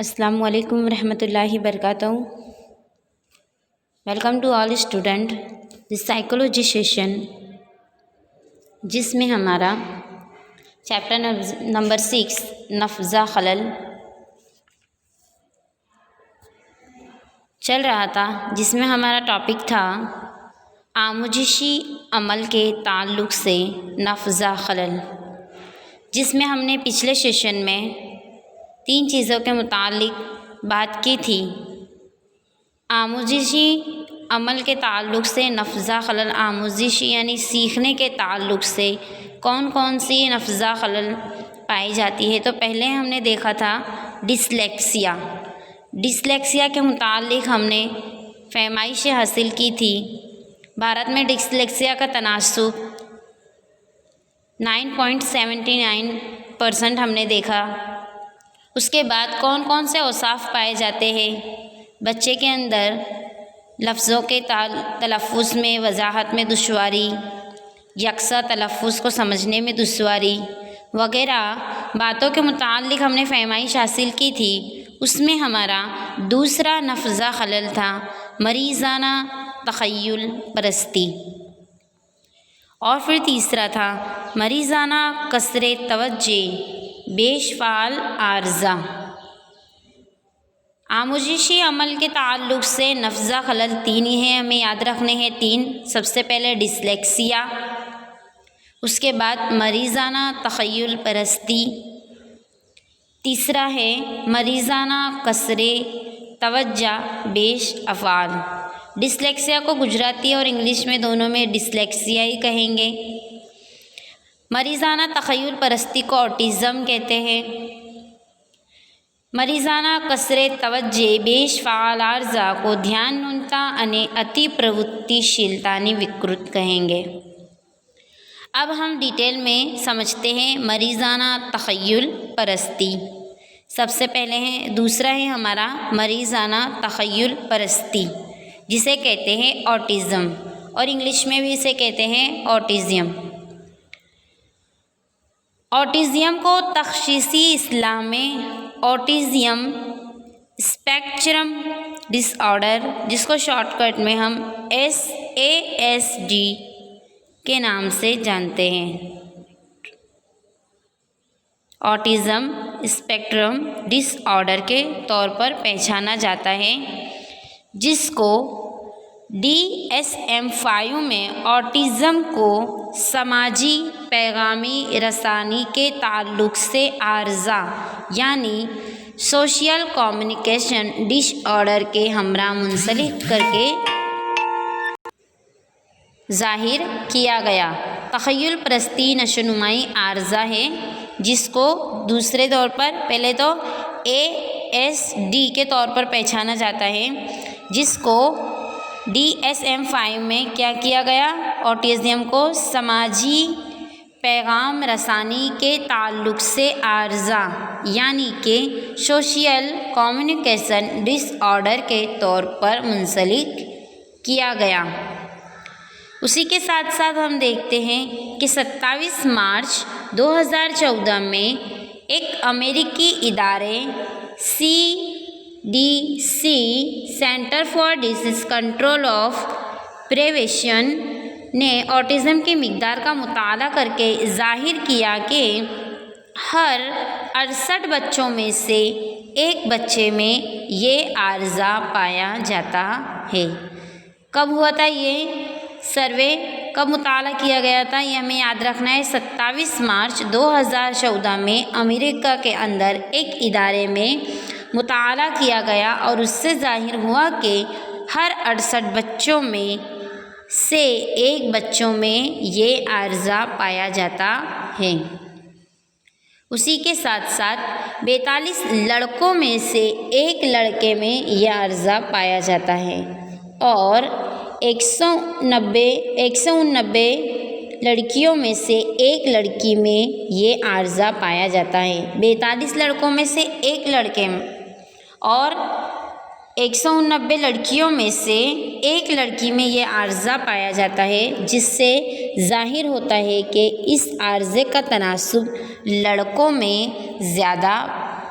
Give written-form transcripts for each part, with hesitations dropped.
السلام علیکم ورحمۃ اللہ وبرکاتہ. Welcome to all student this psychology session, جس میں ہمارا چیپٹر نمبر 6 نفذہ خلل چل رہا تھا، جس میں ہمارا ٹاپک تھا آموزشی عمل کے تعلق سے نفذہ خلل، جس میں ہم نے پچھلے سیشن میں 3 چیزوں کے متعلق بات کی تھی. آموزشی عمل کے تعلق سے نفذہ خلل، آموزشی یعنی سیکھنے کے تعلق سے کون کون سی نفذہ خلل پائی جاتی ہے. تو پہلے ہم نے دیکھا تھا ڈسلیکسیا. ڈسلیکسیا کے متعلق ہم نے فہمائشیں حاصل کی تھی. بھارت میں ڈسلیکسیا کا تناسب 9.79% ہم نے دیکھا. اس کے بعد کون کون سے اوصاف پائے جاتے ہیں بچے کے اندر؟ لفظوں کے تلفظ میں وضاحت میں دشواری، یکساں تلفظ کو سمجھنے میں دشواری وغیرہ باتوں کے متعلق ہم نے فہمائش حاصل کی تھی. اس میں ہمارا دوسرا نفذہ خلل تھا مریضانہ تخیل پرستی، اور پھر تیسرا تھا مریضانہ قصر توجہ بیش فعال عارضہ. آموزشی عمل کے تعلق سے نفذہ خلل 3 ہی ہیں، ہمیں یاد رکھنے ہیں 3. سب سے پہلے ڈسلیکسیا، اس کے بعد مریضانہ تخیل پرستی، تیسرا ہے مریضانہ قصر توجہ بیش افعال. ڈسلیکسیا کو گجراتی اور انگلش میں دونوں میں ڈسلیکسیا ہی کہیں گے. مریضانہ تخیل پرستی کو آٹزم کہتے ہیں. مریضانہ قصر توجہ بیش فعال عارضہ کو دھیانہینتا અને અતિ પ્રવૃત્તિશીલતાની વિકૃત کہیں گے. اب ہم ڈیٹیل میں سمجھتے ہیں مریضانہ تخیل پرستی. سب سے پہلے ہے دوسرا ہے ہمارا مریضانہ تخیل پرستی، جسے کہتے ہیں آٹزم، اور انگلش میں بھی اسے کہتے ہیں آٹزم. آٹزم کو تشخیصی اصطلاح میں آٹزم اسپیکٹرم ڈس آرڈر، جس کو شارٹ کٹ میں ہم SASD کے نام سے جانتے ہیں، آٹزم اسپیکٹرم ڈس آرڈر کے طور پر پہچانا جاتا ہے، جس کو DSM-5 میں آٹزم کو سماجی پیغامی رسانی کے تعلق سے عارضہ یعنی سوشل کمیونیکیشن ڈس آرڈر کے ہمراہ منسلک کر کے ظاہر کیا گیا. تخیل پرستی نشوونمائی عارضہ ہے، جس کو دوسرے طور پر پہلے تو ASD کے طور پر پہچانا جاتا ہے، جس کو DSM-5 میں کیا کیا گیا؟ آٹزم کو سماجی پیغام رسانی کے تعلق سے عارضہ یعنی کہ سوشل کمیونیکیشن ڈس آرڈر کے طور پر منسلک کیا گیا. اسی کے ساتھ ساتھ ہم دیکھتے ہیں کہ 27 مارچ 2014 میں ایک امریکی ادارے CDC centre for disease control of prevention نے آٹزم کی مقدار کا مطالعہ کر کے ظاہر کیا کہ ہر 68 بچوں میں سے ایک بچے میں یہ عارضہ پایا جاتا ہے. کب ہوا تھا یہ سروے؟ کب مطالعہ کیا گیا تھا؟ یہ ہمیں یاد رکھنا ہے. 27 مارچ 2014 میں امریکہ کے اندر ایک ادارے میں مطالعہ کیا گیا، اور اس سے ظاہر ہوا کہ ہر 68 بچوں میں سے ایک بچوں میں یہ عارضہ پایا جاتا ہے. اسی کے ساتھ ساتھ 42 لڑکوں میں سے ایک لڑکے میں یہ عارضہ پایا جاتا ہے، اور 189 لڑکیوں میں سے ایک لڑکی میں یہ عارضہ پایا جاتا ہے. 42 لڑکوں میں سے ایک لڑکے میں اور 189 لڑکیوں میں سے ایک لڑکی میں یہ عارضہ پایا جاتا ہے، جس سے ظاہر ہوتا ہے کہ اس عارضے کا تناسب لڑکوں میں زیادہ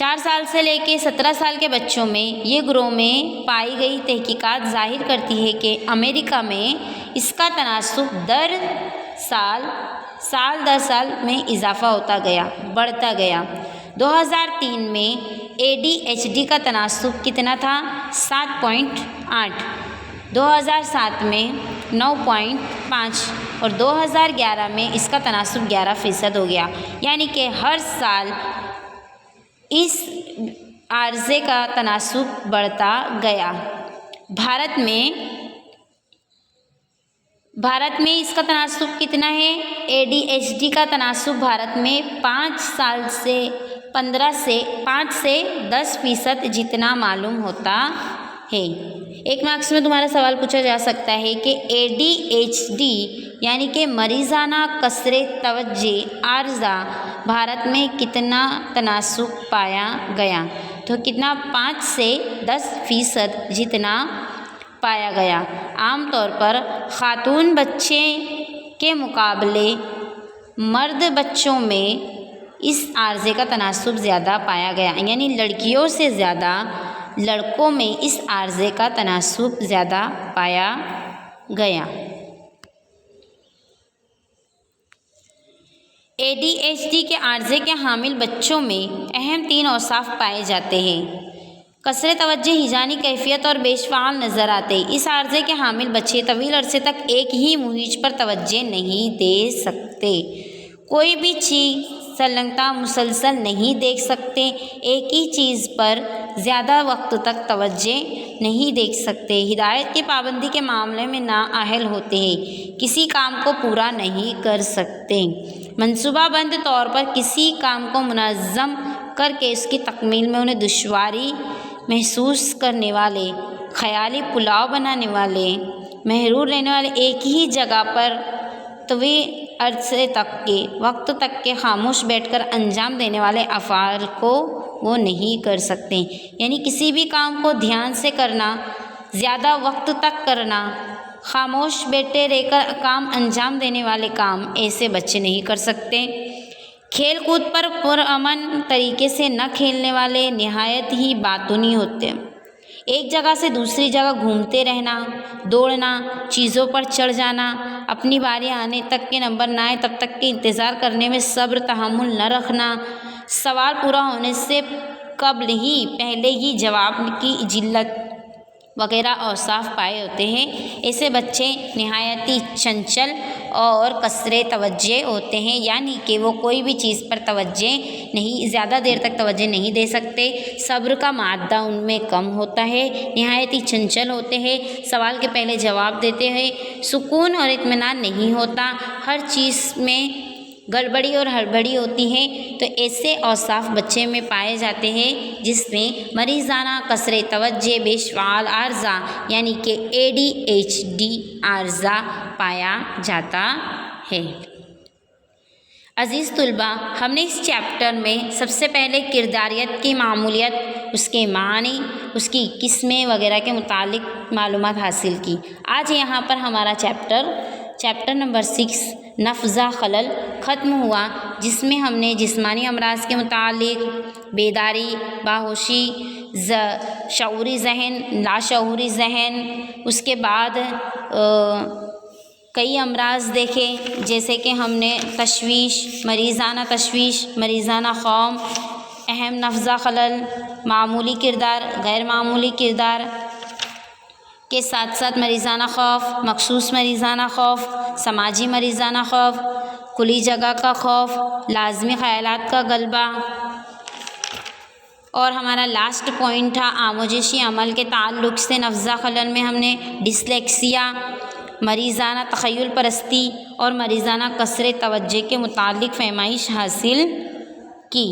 4 سال سے لے کے 17 سال کے بچوں میں یہ گروہ میں پائی گئی تحقیقات ظاہر کرتی ہے کہ امریکہ میں اس کا تناسب سال در سال میں اضافہ بڑھتا گیا۔ 2003 میں ADHD کا تناسب کتنا تھا؟ 7.8، 2007 میں 9.5 اور 2011 میں اس کا تناسب 11% ہو گیا، یعنی کہ ہر سال اس عارضے کا تناسب بڑھتا گیا۔ بھارت میں اس کا تناسب کتنا ہے؟ ADHD کا تناسب بھارت میں 5 سے 10% جتنا معلوم ہوتا ہے۔ ایک مارکس میں تمہارا سوال پوچھا جا سکتا ہے کہ ADHD یعنی کہ مریضانہ قصر توجہ عارضہ بھارت میں کتنا تناسب پایا گیا؟ تو کتنا؟ 5 سے 10% جتنا پایا گیا۔ عام طور پر خاتون بچے کے مقابلے مرد بچوں میں اس عارضے کا تناسب زیادہ پایا گیا، یعنی لڑکیوں سے زیادہ لڑکوں میں اس عارضے کا تناسب زیادہ پایا گیا۔ ADHD کے عارضے کے حامل بچوں میں اہم 3 اوصاف پائے جاتے ہیں۔ قصر توجہ، ہیجانی کیفیت اور بیش فعال نظر آتے۔ اس عارضے کے حامل بچے طویل عرصے تک ایک ہی مہیج پر توجہ نہیں دے سکتے، کوئی بھی چیز سلنگتا مسلسل نہیں دیکھ سکتے، ایک ہی چیز پر زیادہ وقت تک توجہ نہیں دیکھ سکتے، ہدایت کی پابندی کے معاملے میں نااہل ہوتے ہیں، کسی کام کو پورا نہیں کر سکتے، منصوبہ بند طور پر کسی کام کو منظم کر کے اس کی تکمیل میں انہیں دشواری محسوس کرنے والے، خیالی پلاؤ بنانے والے، محرور رہنے والے، ایک ہی جگہ پر طویل عرصے وقت تک کے خاموش بیٹھ کر انجام دینے والے افعال کو وہ نہیں کر سکتے، یعنی کسی بھی کام کو دھیان سے کرنا، زیادہ وقت تک کرنا، خاموش بیٹھے رہ کر کام انجام دینے والے کام ایسے بچے نہیں کر سکتے۔ کھیل کود پر پرامن طریقے سے نہ کھیلنے والے نہایت ہی باطنی ہوتے ہیں، ایک جگہ سے دوسری جگہ گھومتے رہنا، دوڑنا، چیزوں پر چڑھ جانا، اپنی باری آنے تک کے نمبر نہ آئے تب تک کے انتظار کرنے میں صبر تحمل نہ رکھنا، سوال پورا ہونے سے پہلے ہی جواب کی جلت وغیرہ اوصاف پائے ہوتے ہیں۔ ایسے بچے نہایتی چنچل اور قصر توجہ ہوتے ہیں، یعنی کہ وہ کوئی بھی چیز پر زیادہ دیر تک توجہ نہیں دے سکتے، صبر کا مادہ ان میں کم ہوتا ہے، نہایتی چنچل ہوتے ہیں، سوال کے پہلے جواب دیتے ہیں، سکون اور اطمینان نہیں ہوتا، ہر چیز میں گڑبڑی اور ہڑبڑی ہوتی ہے۔ تو ایسے اوصاف بچے میں پائے جاتے ہیں جس میں مریضانہ قصر توجہ بیش فعال عارضہ یعنی کہ ADHD عارضہ پایا جاتا ہے۔ عزیز طلباء، ہم نے اس چیپٹر میں سب سے پہلے کرداریت کی معمولیت، اس کے معنی، اس کی قسمیں وغیرہ کے متعلق معلومات حاصل کی۔ آج یہاں پر ہمارا چیپٹر نمبر 6 نفذہ خلل ختم ہوا، جس میں ہم نے جسمانی امراض کے متعلق بیداری، باہوشی، شعوری ذہن، لاشعوری ذہن، اس کے بعد کئی امراض دیکھے، جیسے کہ ہم نے تشویش، مریضانہ خوف، اہم نفذہ خلل، معمولی کردار، غیر معمولی کردار کے ساتھ ساتھ مریضانہ خوف، مخصوص مریضانہ خوف، سماجی مریضانہ خوف، کھلی جگہ کا خوف، لازمی خیالات کا غلبہ، اور ہمارا لاسٹ پوائنٹ تھا آموزشی عمل کے تعلق سے نفذہ خلل میں ہم نے ڈسلیکسیا، مریضانہ تخیل پرستی اور مریضانہ قصر توجہ کے متعلق فہمائش حاصل کی۔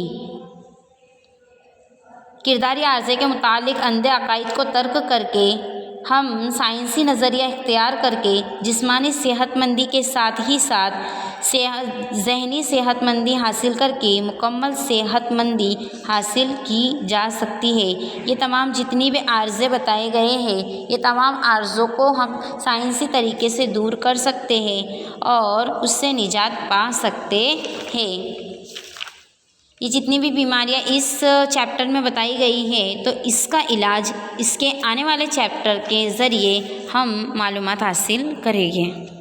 کرداری عارضے کے متعلق اندھے عقائد کو ترک کر کے ہم سائنسی نظریہ اختیار کر کے جسمانی صحت مندی کے ساتھ ہی ساتھ ذہنی صحت مندی حاصل کر کے مکمل صحت مندی حاصل کی جا سکتی ہے۔ یہ تمام جتنی بھی عارضے بتائے گئے ہیں، یہ تمام عارضوں کو ہم سائنسی طریقے سے دور کر سکتے ہیں اور اس سے نجات پا سکتے ہیں۔ یہ جتنی بھی بیماریاں اس چیپٹر میں بتائی گئی ہیں تو اس کا علاج اس کے آنے والے چیپٹر کے ذریعے ہم معلومات حاصل کریں گے.